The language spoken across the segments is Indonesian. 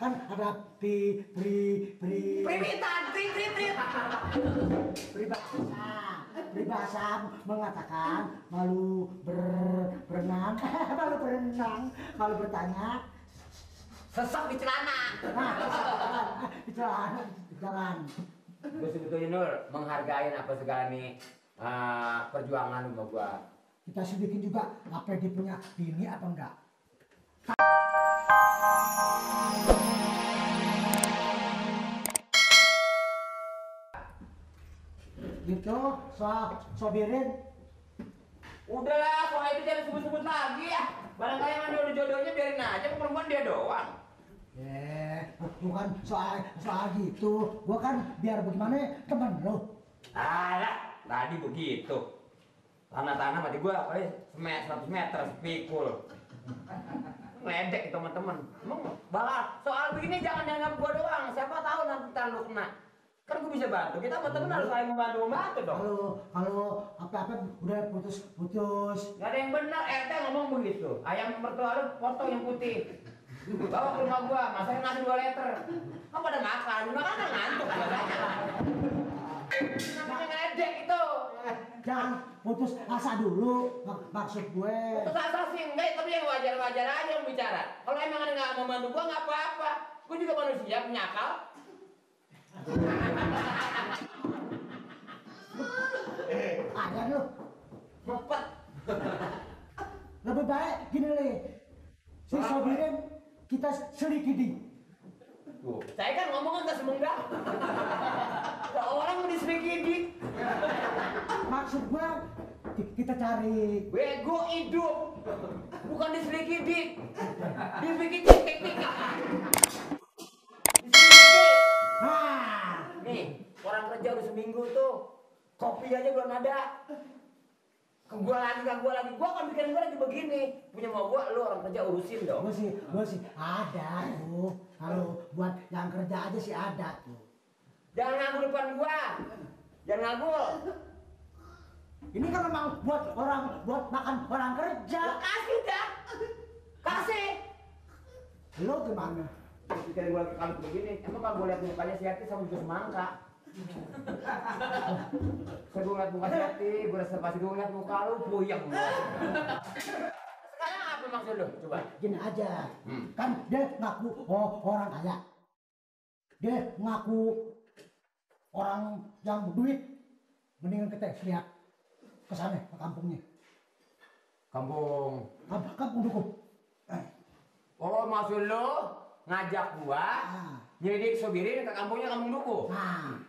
kan ada peribahasa mengatakan malu berenang malu berenang kalau bertanya sesek di celana. Di jalan. Gue sebetulnya Nur menghargai apa segala nih perjuangan sama gua. Kita selidikin juga apa dia punya bini apa enggak. Gitu, sobirin. Udahlah, soal itu jangan sebut-sebut lagi ya. Barangkali yang ada jodohnya biarin aja, perempuan dia doang. Bukan soal gitu. Gua kan biar bagaimana temen lo. Alah, tadi begitu. Tanah-tanah mati gua, 100 meter, sepikul. Ledek teman-teman. Emang bakal soal begini jangan dianggap gua doang. Siapa tahu nanti ntar lu kena. Kan gua bisa bantu. Kita sama temen harus saling membantu dong. Kalau apa-apa udah putus. Gak ada yang benar. RT ngomong begitu. Ayam mertua lu potong yang putih. Bawa ke rumah gua, masakin nasi 2 liter. Kamu pada makan kan ngantuk katanya. Namanya ngeledek itu. Jangan putus asa dulu, maksud gue. Putus asa sih enggak, tapi yang wajar-wajar aja yang bicara. Kalau emang ada nggak mau bantu gua nggak apa-apa. Gua juga manusia punya akal. Ada lu. Mepet. Lebih baik gini nih. Si sobirin kita selidiki. Saya kan ngomong nggak semunggah. Orang mau diselidiki. Maksud gua kita cari. Bego hidup. Bukan diselidiki. Diselidiki tik-tik. Nih, orang kerja udah seminggu tuh. Kopi aja belum ada. Ke gua lagi. Gua kan bikin gua lagi begini. Punya mau gua, lu orang kerja urusin dong. Gua sih ada tuh. Kalau buat yang kerja aja sih ada tuh. Jangan nganggur depan gua. Jangan nganggur. Ini kan memang buat makan orang kerja. Ya, kasih dah. Kasih. Lo gimana? Bikin gua lagi kalut begini. Emang kalau gua lihat mukanya si Yati sama juga semangka. Saya gue ngeliat muka si Yati, gue rasa pasti gue ngeliat muka lu puyeng. Sekarang apa maksud lu? Coba. Gini aja, kan dia ngaku orang kaya. Dia ngaku orang yang berduit. Mendingan kita lihat ke sana, ke kampungnya. Kampung Dukuh. Oh, maksud lu ngajak gua nyelidik sobirin ke kampungnya Kampung Dukuh? Nah,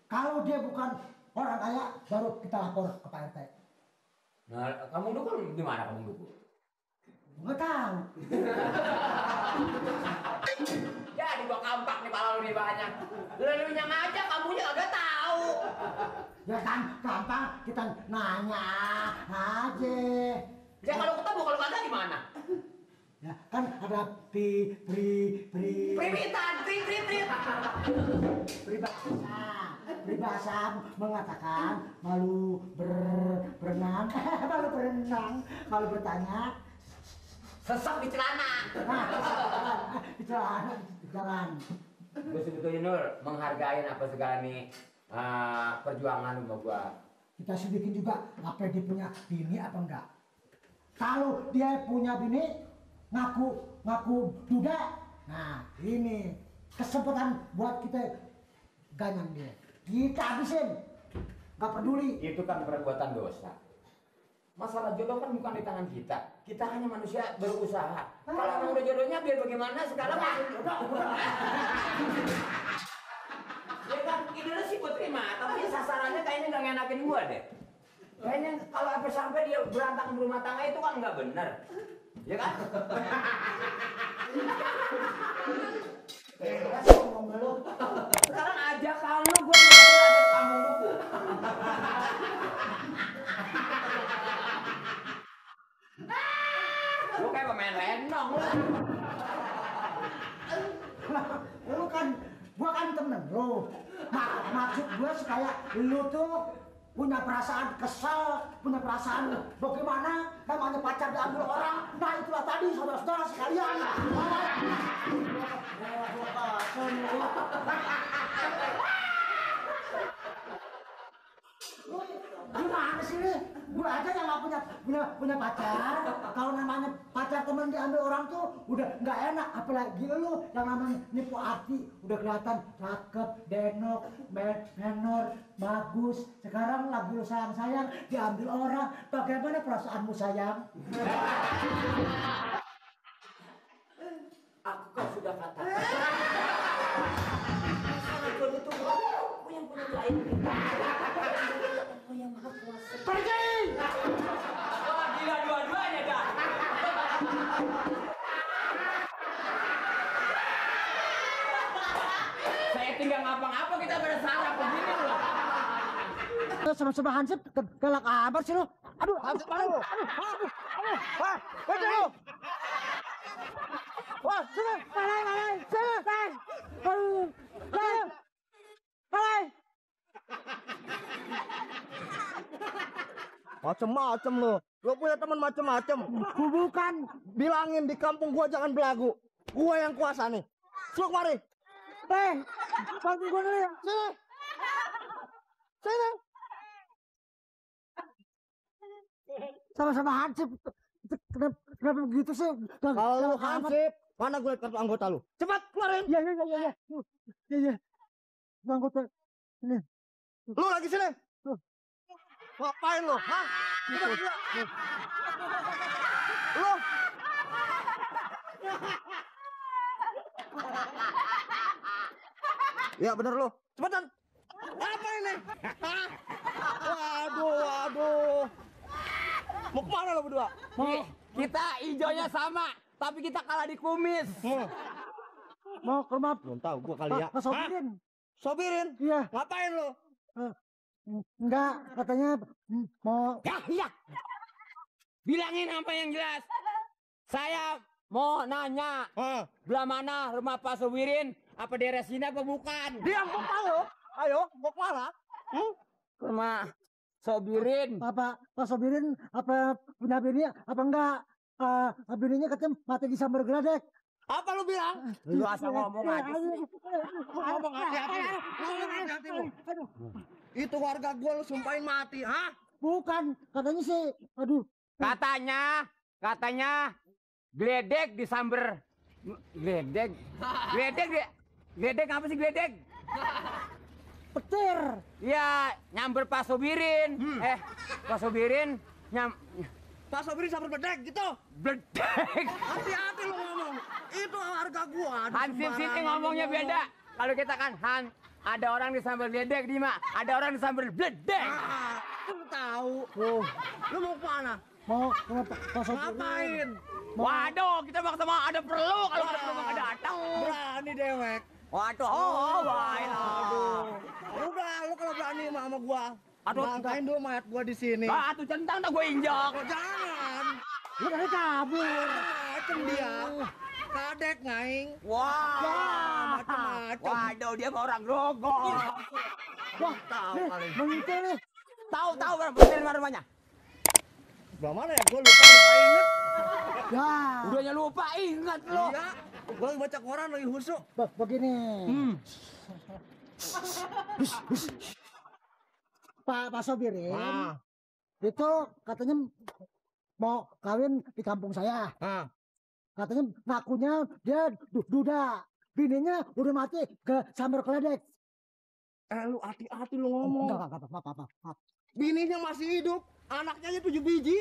kalau dia bukan orang kaya, baru kita lapor ke Pak RT. Nah, Kampung Dukuh di mana Kampung Dukuh? Nggak tahu. Jadi gua kampak nih pala lu nih banyak. Lu ngajak kampungnya kagak tahu. Ya kan, gampang kita nanya aja. Ya kalau ketemu, kalau kagak gimana? Ya kan ada peribahasa mengatakan malu berenang malu berenang kalau bertanya sesek di celana. Di jalan. Gue sebetulnya Nur menghargai apa segala nih perjuangan sama gua. Kita selidikin juga apa dia punya bini apa enggak. Kalau dia punya bini ngaku duda, nah ini kesempatan buat kita ganyang dia. Kita habisin, nggak peduli. Itu kan perbuatan dosa. Masalah jodoh kan bukan di tangan kita. Kita hanya manusia berusaha. Kalau emang udah jodohnya biar bagaimana sekarang ya kan idenya sih gue terima, tapi sasarannya kayaknya nggak ngenakin gua deh. Kayaknya kalau sampai dia berantakan rumah tangga itu kan nggak benar. Ya kan? Sekarang ajak kamu, gue ajak kamu Dukuh. Lu kayak pemain lenong lu. Gua kan temen lu. Maksud gua supaya lu tuh punya perasaan kesal, punya perasaan bagaimana namanya pacar diambil orang. Nah itulah tadi saudara-saudara sekalian. Gimana sih nih? Gue aja yang gak punya pacar. Kalau namanya pacar temen diambil orang tuh udah nggak enak. Apalagi lu yang namanya nipu hati. Udah kelihatan cakep, denok, menor, bagus. Sekarang lagi lu sayang-sayang diambil orang. Bagaimana perasaanmu sayang? Aku kan sudah katakan. Sangat itu aku yang punya lain. Aku yang maha kuasa. Pergi! Wah, gila dua-duanya dah. Saya tinggal ngapa-ngapa kita pada sarap begini loh. Sama-sama Hansip, galak amat sih lu. Aduh, Hansip mana lu? Wah, baca lu. Wah, sini. Sini. Macem-macem lu. Lu punya teman macem-macem. bukan. Bilangin di kampung gua jangan belagu. Gua yang kuasa nih. Suruh kemari. Bantu gua dulu ya. Sini. Sama-sama Hansip. Kenapa begitu sih? Kalau lu Hansip, mana gue liat kartu anggota lu? Cepat keluarin. Iya. Anggota. Ini. Lu lagi sini. Ngapain lu? Hah? Lu. Ya bener lu. Cepetan. Apa ini? Waduh. Mau kemana lo berdua? Kita hijaunya sama, tapi kita kalah di kumis. Mau ke rumah Belum tahu gua kali ya. Pak Sobirin. Sobirin? Iya. Ngapain lo? Enggak, katanya mau. Ya, iya. Bilangin apa yang jelas. Saya mau nanya, belah mana rumah Pak Sobirin? Apa daerah sini apa bukan? Diam, gua tahu. Ayo, mau kemana? Rumah Sobirin. Apa Pak Sobirin apa punya bini apa enggak? Bininya katanya mati di sambar geledek. Apa lu bilang? Lu asal ngomong aja. Ngomong hati-hati lu. Itu warga gua lu sumpahin mati, hah? Bukan, katanya sih, aduh. Katanya geledek disamber. Geledek apa sih geledek? Petir. Ya, nyamber Pak Sobirin. Pak Sobirin Pak Sobirin sambil bedek gitu. Bledek. Hati-hati lu ngomong. Itu warga gua. Hansip Siti ngomongnya beda. Kalau kita kan ada orang disamber geledek, Dima. Ada orang disamber bledek. Lu tahu. Lu mau kemana? Mau Pak Sobirin. Ngapain? Waduh, kita mau ketemu ada perlu kalau ada perlu nggak datang. Berani dewek. Waduh, baik. Udah, lu kalau berani sama gua. Aduh, langkain dulu mayat gua di sini. Tuh centang dah gue injak. Jangan. Lu dari kabur. Macem dia. Kadek ngaing. Wah, macam-macam. waduh dia mah orang grogol. Wah, Tahu nih, kali. mengite nih. Tahu rumahnya. Belah mana ya? Gua lupa inget. Ya, Udahnya lupa ingat lo. Iya. Gua lagi baca koran lagi husuk. begini. Pak Sobirin. Itu katanya mau kawin di kampung saya. Katanya ngakunya dia duda. Bininya udah mati ke sambar geledek. Lu hati-hati lu ngomong. Enggak apa-apa. Bininya masih hidup. Anaknya aja 7 biji.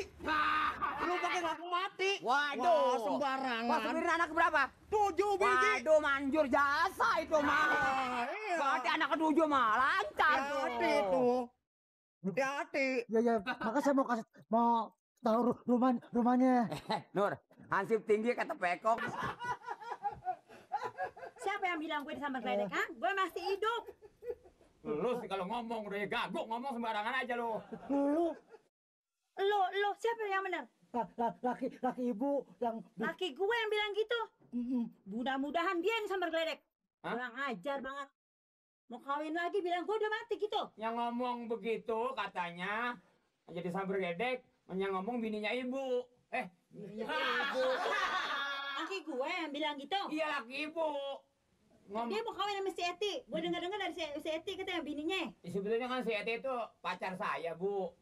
Lu pakai ngaku mati. Waduh. Wah, sembarangan. Pak Sobirin anak berapa? 7 biji. Waduh, manjur jasa itu mah. Iya. Berarti anak ke-7 mah lancar tuh. Hati-hati tuh. Hati-hati. Ya, maka saya mau tahu rumahnya. Nur, Hansip tinggi kata pekok. Siapa yang bilang gue disambar geledek? Gue masih hidup. Lu sih kalau ngomong udah gaguk, ngomong sembarangan aja lu. Lo siapa yang benar? Laki ibu yang Laki gue yang bilang gitu. Mudah-mudahan dia yang disambar geledek. Kurang ajar banget. Mau kawin lagi bilang gue udah mati gitu. Yang ngomong begitu katanya jadi sambar gedek, yang ngomong bininya ibu. Ibu. Laki gue yang bilang gitu. Iya laki ibu. Dia mau kawin sama si Eti. Gue dengar-dengar dari si Eti katanya bininya. Sebetulnya kan si Eti itu pacar saya, Bu.